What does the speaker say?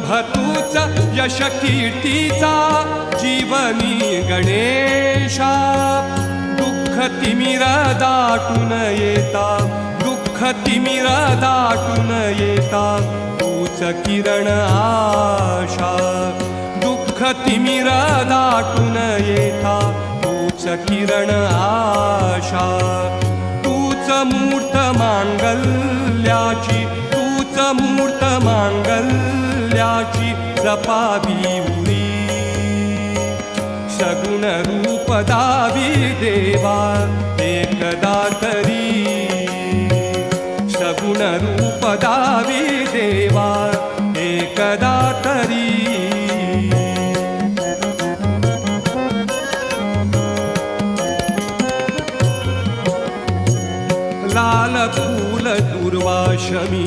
शुभ तूच यश कीर्तीचा जीवनी गणेशा दुःख तिमिर दाटून येता दुःख तिमिर दाटून येता तूच किरण आशा दुःख तिमिर दाटून येता तूच किरण आशा तूच मूर्त मांगल्याची तूच मूर्त मांगल्याची जपावी उरी सगुण रूप दावी देवा एकदा तरी सगुण रूप दावी देवा एकदा तरी लाल फूल दुर्वाशमी